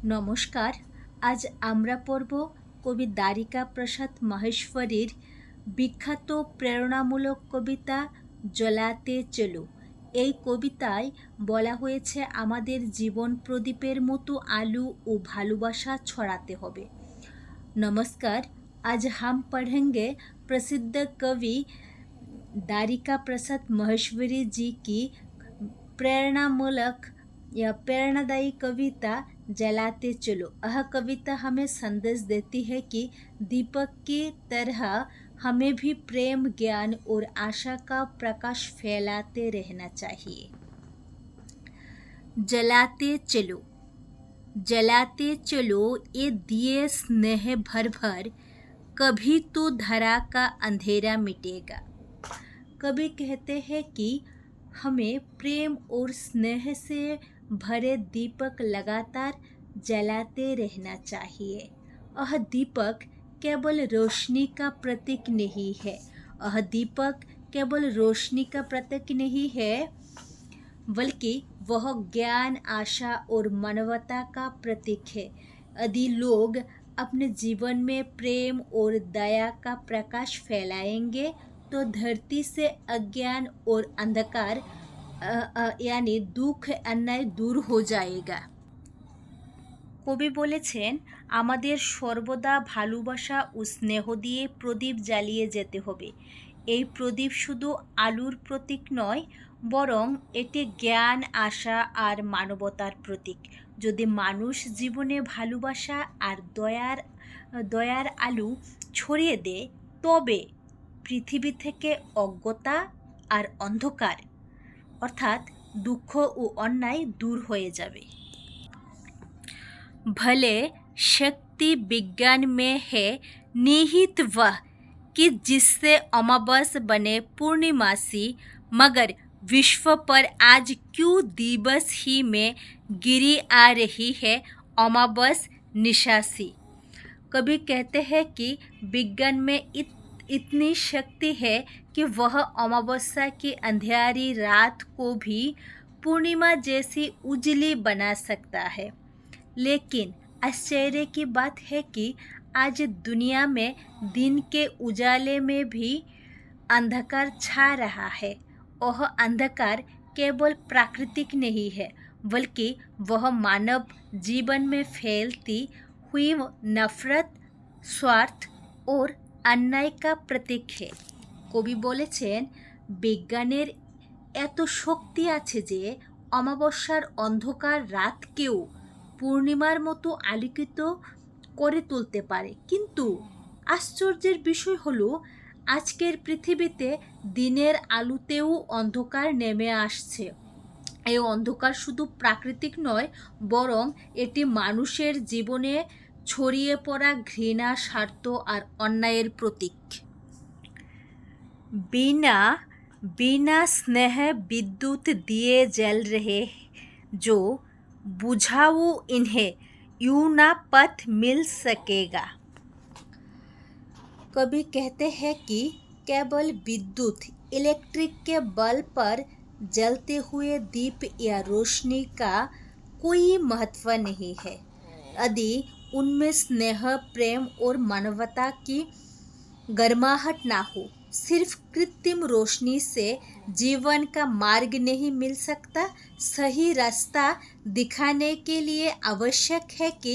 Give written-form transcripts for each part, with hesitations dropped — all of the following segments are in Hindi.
নমস্কার। আজ আমরা পড়ব কবি দ্বারিকা প্রসাদ মাহেশ্বরীর বিখ্যাত প্রেরণামূলক কবিতা জ্বলাতে চলো। এই কবিতায় বলা হয়েছে আমাদের জীবন প্রদীপের মতো আলো ও ভালোবাসা ছড়াতে হবে। नमस्कार। आज हम पढ़ेंगे प्रसिद्ध कवि दारिका प्रसाद माहेश्वरी जी की प्रेरणामूलक या प्रेरणादायी कविता जलाते चलो। यह कविता हमें संदेश देती है कि दीपक की तरह हमें भी प्रेम, ज्ञान और आशा का प्रकाश फैलाते रहना चाहिए। जलाते चलो, जलाते चलो ये दिए स्नेह भर भर, कभी तो धरा का अंधेरा मिटेगा। कवि कहते हैं कि हमें प्रेम और स्नेह से भरे दीपक लगातार जलाते रहना चाहिए। यह दीपक केवल रोशनी का प्रतीक नहीं है, यह दीपक केवल रोशनी का प्रतीक नहीं है, बल्कि वह ज्ञान, आशा और मानवता का प्रतीक है। यदि लोग अपने जीवन में प्रेम और दया का प्रकाश फैलाएंगे तो धरती से अज्ञान और अंधकार यानी दुख अन्याय दूर हो जाएगा। কবি বলেছেন আমাদের সর্বদা ভালোবাসা ও স্নেহ দিয়ে প্রদীপ জ্বালিয়ে যেতে হবে। এই প্রদীপ শুধু আলোর প্রতীক নয়, বরং এটি জ্ঞান, আশা আর মানবতার প্রতীক। যদি মানুষ জীবনে ভালোবাসা আর দয়ার আলো ছড়িয়ে দেয়, তবে পৃথিবী থেকে অজ্ঞতা আর অন্ধকার অর্থাৎ দুঃখ ও অন্যায় দূর হয়ে যাবে। भले शक्ति विज्ञान में है निहित वह कि जिससे अमावस बने पूर्णिमासी, मगर विश्व पर आज क्यों दिवस ही में गिरी आ रही है अमावस निशासी। कभी कहते हैं कि विज्ञान में इतनी शक्ति है कि वह अमावस्या की अंधेरी रात को भी पूर्णिमा जैसी उजली बना सकता है। लेकिन आश्चर्य की बात है कि आज दुनिया में दिन के उजाले में भी अंधकार छा रहा है। वह अंधकार केवल प्राकृतिक नहीं है, बल्कि वह मानव जीवन में फैलती हुई नफरत, स्वार्थ और अन्याय का प्रतीक है। কবি বলেছেন বিজ্ঞানের এত শক্তি আছে যে অমাবস্যার অন্ধকার রাতকেও পূর্ণিমার মতো আলোকিত করে তুলতে পারে। কিন্তু আশ্চর্যের বিষয় হলো আজকের পৃথিবীতে দিনের আলোতেও অন্ধকার নেমে আসছে। এই অন্ধকার শুধু প্রাকৃতিক নয়, বরং এটি মানুষের জীবনে ছড়িয়ে পড়া ঘৃণা, স্বার্থ আর অন্যায়ের প্রতীক। बिना बिना स्नेह विद्युत दिए जल रहे जो, बुझाओ इन्हें यूं ना पथ मिल सकेगा। कवि कहते हैं कि केवल विद्युत इलेक्ट्रिक के बल पर जलते हुए दीप या रोशनी का कोई महत्व नहीं है। यदि उनमें स्नेह, प्रेम और मानवता की गर्माहट ना हो, सिर्फ कृत्रिम रोशनी से जीवन का मार्ग नहीं मिल सकता। सही रास्ता दिखाने के लिए आवश्यक है कि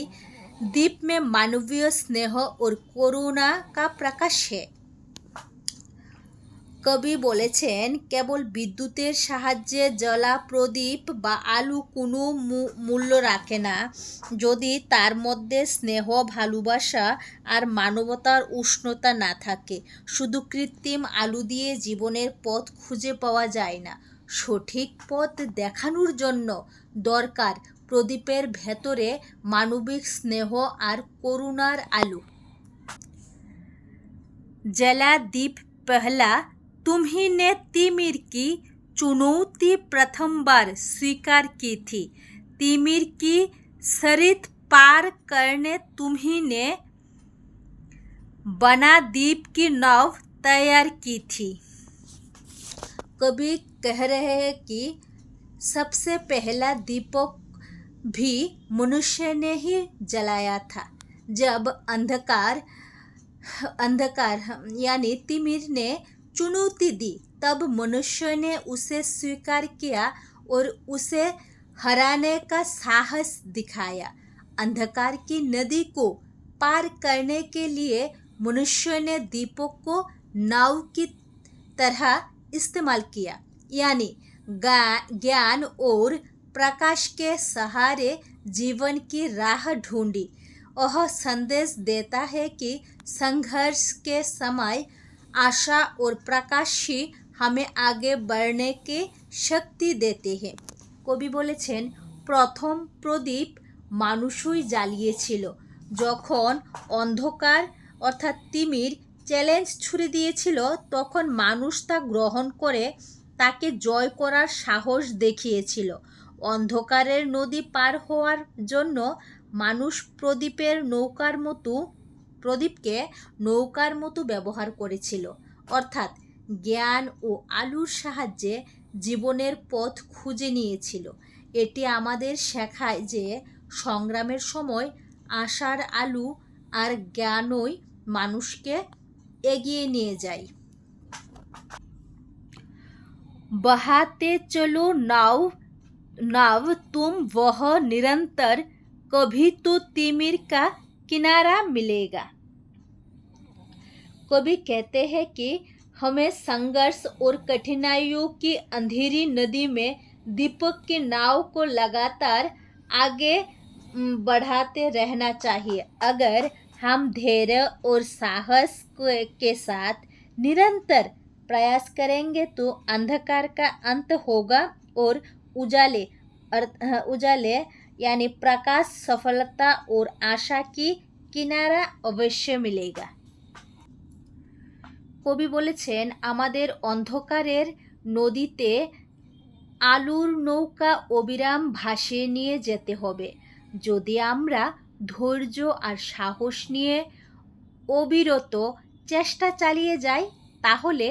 दीप में मानवीय स्नेह और करुणा का प्रकाश है। কবি বলেছেন কেবল বিদ্যুতের সাহায্যে জ্বলা প্রদীপ বা আলো কোনো মূল্য রাখে না যদি তার মধ্যে স্নেহ, ভালোবাসা আর মানবতার উষ্ণতা না থাকে। শুধু কৃত্রিম আলো দিয়ে জীবনের পথ খুঁজে পাওয়া যায় না। সঠিক পথ দেখানোর জন্য দরকার প্রদীপের ভেতরে মানবিক স্নেহ আর করুণার আলো। जला दीप पहला तुम्ही ने तिमिर की चुनौती प्रथम बार स्वीकार की थी। तिमिर की सरित पार करने तुम्ही ने बना दीप की नाव तैयार की थी। कवि कह रहे हैं कि सबसे पहला दीपक भी मनुष्य ने ही जलाया था। जब अंधकार यानी तिमिर ने चुनौती दी, तब मनुष्य ने उसे स्वीकार किया और उसे हराने का साहस दिखाया। अंधकार की नदी को पार करने के लिए मनुष्य ने दीपक को नाव की तरह इस्तेमाल किया, यानी ज्ञान और प्रकाश के सहारे जीवन की राह ढूंढी। वह संदेश देता है कि संघर्ष के समय आशा और प्रकाश ही हमें आगे बढ़ने की शक्ति देते हैं। কবি বলেছেন, প্রথম প্রদীপ মানুষই জ্বালিয়েছিল। যখন অন্ধকার অর্থাৎ তিমির চ্যালেঞ্জ ছুড়ে দিয়েছিল, তখন মানুষ তা গ্রহণ করে তাকে জয় করার সাহস দেখিয়েছিল। অন্ধকারের নদী পার হওয়ার জন্য মানুষ প্রদীপকে নৌকার মতো ব্যবহার করেছিল, অর্থাৎ জ্ঞান ও আলোর সাহায্যে জীবনের পথ খুঁজে নিয়েছিল। এটি আমাদের শেখায় যে সংগ্রামের সময় আশার আলো আর জ্ঞানই মানুষকে এগিয়ে নিয়ে যায়। बहाते चलो नाव नाव तुम वह निरंतर, कभी तो तिमिर का किनारा मिलेगा। कवि कहते हैं कि हमें संघर्ष और कठिनाइयों की अंधेरी नदी में दीपक की नाव को लगातार आगे बढ़ाते रहना चाहिए। अगर हम धैर्य और साहस के साथ निरंतर प्रयास करेंगे तो अंधकार का अंत होगा और उजाले यानी प्रकाश, सफलता और आशा की किनारा अवश्य मिलेगा। কবি বলেছেন, আমাদের অন্ধকারের নদীতে আলোর নৌকা অবিরাম ভাসিয়ে নিয়ে যেতে হবে। যদি আমরা ধৈর্য আর সাহস নিয়ে অবিরত চেষ্টা চালিয়ে যাই, তাহলে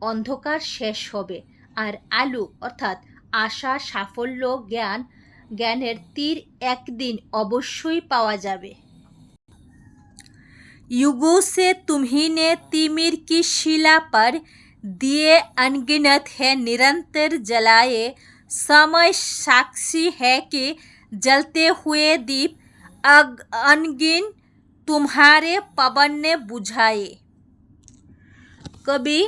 অন্ধকার শেষ হবে আর আলো অর্থাৎ আশা, সাফল্য, জ্ঞানের তীর একদিন অবশ্যই পাওয়া যাবে। युगों से तुम्ही ने तिमिर की शिला पर दिए अनगिनत है निरंतर जलाए, समय साक्षी है कि जलते हुए दीप अनगिन तुम्हारे पवन ने बुझाए। कवि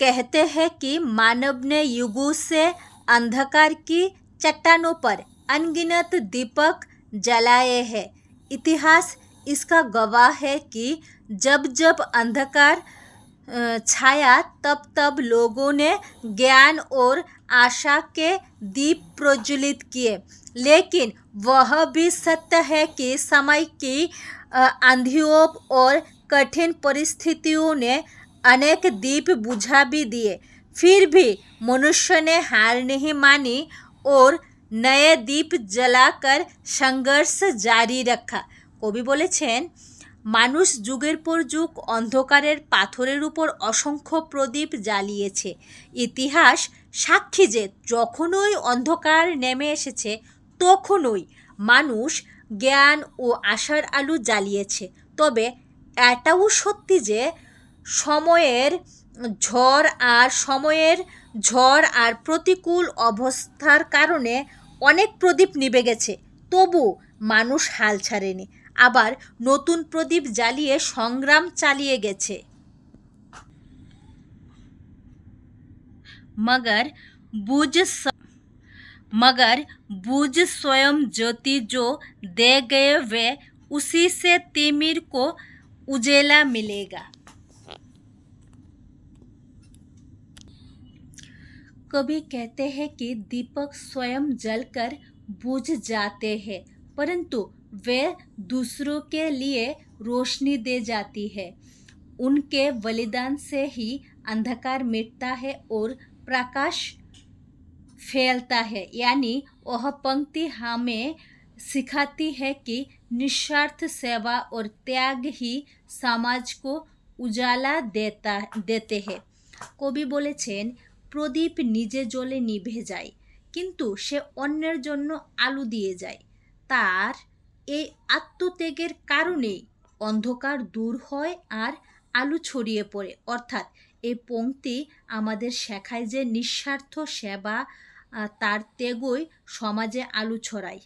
कहते हैं कि मानव ने युगों से अंधकार की चट्टानों पर अनगिनत दीपक जलाए हैं। इतिहास इसका गवाह है कि जब जब अंधकार छाया, तब तब लोगों ने ज्ञान और आशा के दीप प्रज्वलित किए। लेकिन वह भी सत्य है कि समय की आंधियों और कठिन परिस्थितियों ने अनेक दीप बुझा भी दिए। फिर भी मनुष्य ने हार नहीं मानी और नए दीप जलाकर संघर्ष जारी रखा। কবি বলেছেন, মানুষ যুগের পর যুগ অন্ধকারের পাথরের উপর অসংখ্য প্রদীপ জ্বালিয়েছে। ইতিহাস সাক্ষী যে যখনই অন্ধকার নেমে এসেছে, তখনই মানুষ জ্ঞান ও আশার আলো জ্বালিয়েছে। তবে এটাও সত্যি যে সময়ের ঝড় আর প্রতিকূল অবস্থার কারণে অনেক প্রদীপ নিভে গেছে, তবু মানুষ হাল ছাড়েনি, আবার নতুন প্রদীপ জ্বালিয়ে সংগ্রাম চালিয়ে গেছে। मगर बुझ स्वयं ज्योति जो दे गए वे, उसी से तिमिर को उजेला मिलेगा। कवि कहते हैं कि दीपक स्वयं जलकर बुझ जाते हैं, परंतु वे दूसरों के लिए रोशनी दे जाती है। उनके बलिदान से ही अंधकार मिटता है और प्रकाश फैलता है। यानी वह पंक्ति हमें सिखाती है कि निस्वार्थ सेवा और त्याग ही समाज को उजाला देते हैं। কবি বলেছেন, প্রদীপ নিজে জ্বলে নিভে যায়, কিন্তু সে অন্যের জন্য আলো দিয়ে যায়। তার এই আত্মত্যাগের কারণেই অন্ধকার দূর হয় আর আলো ছড়িয়ে পড়ে। অর্থাৎ এই পংক্তি আমাদের শেখায় যে নিঃস্বার্থ সেবা তার ত্যাগই সমাজে আলো ছড়ায়।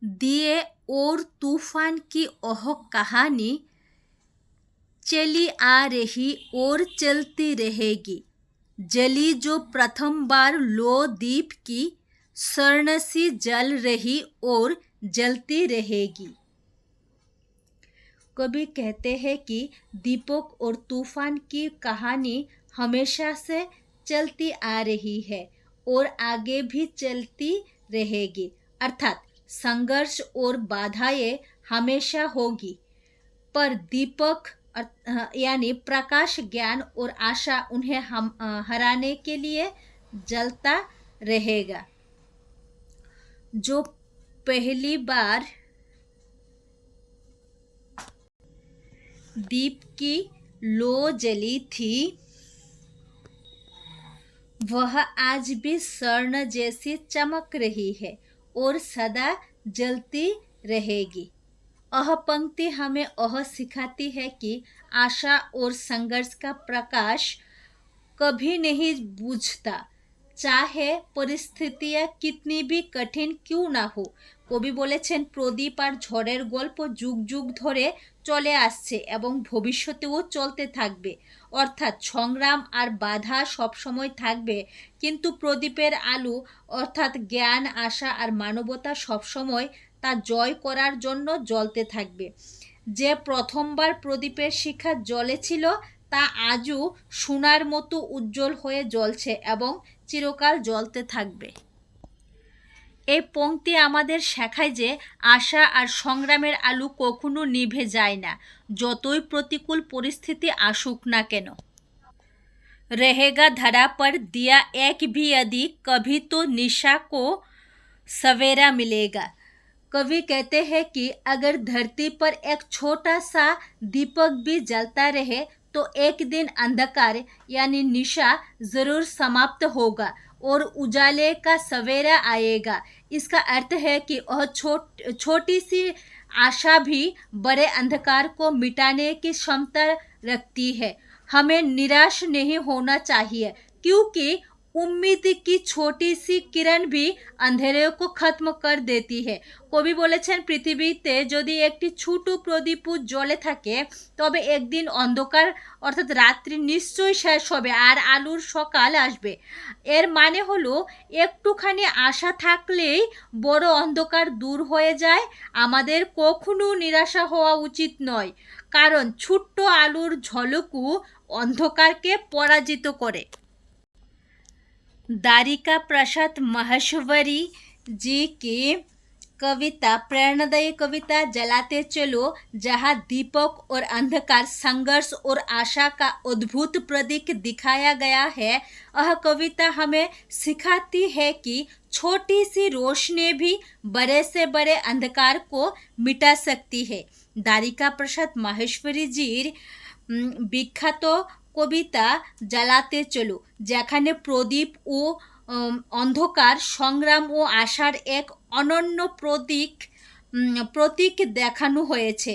दिए और तूफान की ओह कहानी चली आ रही और चलती रहेगी, जली जो प्रथम बार लो दीप की स्वर्ण सी जल रही और जलती रहेगी। कवि कहते हैं कि दीपक और तूफान की कहानी हमेशा से चलती आ रही है और आगे भी चलती रहेगी। अर्थात संघर्ष और बाधाएं हमेशा होगी, पर दीपक यानी प्रकाश, ज्ञान और आशा उन्हें हम हराने के लिए जलता रहेगा। जो पहली बार दीप की लो जली थी वह आज भी स्वर्ण जैसी चमक रही है और सदा जलती रहेगी। यह पंक्ति हमें यह सिखाती है कि आशा और संघर्ष का प्रकाश कभी नहीं बुझता, चाहे परिस्थितियाँ कितनी भी कठिन क्यों ना हो। কবি বলেছেন প্রদীপ আর ঝড়ের গল্প যুগ যুগ ধরে চলে আসছে এবং ভবিষ্যতেও চলতে থাকবে। অর্থাৎ সংগ্রাম আর বাধা সবসময় থাকবে, কিন্তু প্রদীপের আলো অর্থাৎ জ্ঞান, আশা আর মানবতা সবসময় তা জয় করার জন্য জ্বলতে থাকবে। যে প্রথমবার প্রদীপের শিখা জ্বলেছিল তা আজও সোনার মতো উজ্জ্বল হয়ে জ্বলছে এবং চিরকাল জ্বলতে থাকবে। এই পংক্তি আমাদের শেখায় যে আশা আর সংগ্রামের আলো কখনো নিভে যায় না, যতই প্রতিকূল পরিস্থিতি আসুক না কেন। रहेगा धरा पर दिया एक भी यदि कभी तो निशा को सवेरा मिलेगा। कवि कहते हैं कि अगर धरती पर एक छोटा सा दीपक भी जलता रहे तो एक दिन अंधकार यानी निशा ज़रूर समाप्त होगा और उजाले का सवेरा आएगा। इसका अर्थ है कि वह छोटी सी आशा भी बड़े अंधकार को मिटाने की क्षमता रखती है। हमें निराश नहीं होना चाहिए, क्योंकि उम्मीद की छोटी सी किरण भी अंधेरे को खत्म कर देती है। কবি বলেছেন পৃথিবীতে যদি একটি ছোট প্রদীপ জ্বলে থাকে তবে একদিন অন্ধকার অর্থাৎ রাত্রি নিশ্চয়ই শেষ হবে আর আলোর সকাল আসবে। এর মানে হলো একটুখানি আশা থাকলেই বড় অন্ধকার দূর হয়ে যায়। আমাদের কখনো নিরাশা হওয়া উচিত নয়, কারণ ছোট্ট আলোর ঝলকও অন্ধকারকে পরাজিত করে। दारिका प्रसाद माहेश्वरी जी की कविता प्रेरणादायी कविता जलाते चलो, जहाँ दीपक और अंधकार, संघर्ष और आशा का अद्भुत प्रतीक दिखाया गया है। यह कविता हमें सिखाती है कि छोटी सी रोशनी भी बड़े से बड़े अंधकार को मिटा सकती है। दारिका प्रसाद माहेश्वरी जीर विख्यात কবিতা জ্বালাতে চলো, যেখানে প্রদীপ ও অন্ধকার, সংগ্রাম ও আশার এক অনন্য প্রতীক দেখানো হয়েছে।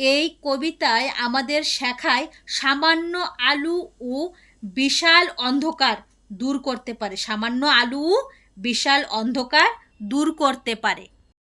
এই কবিতায় আমাদের শেখায় সামান্য আলো ও বিশাল অন্ধকার দূর করতে পারে, সামান্য আলো ও বিশাল অন্ধকার দূর করতে পারে।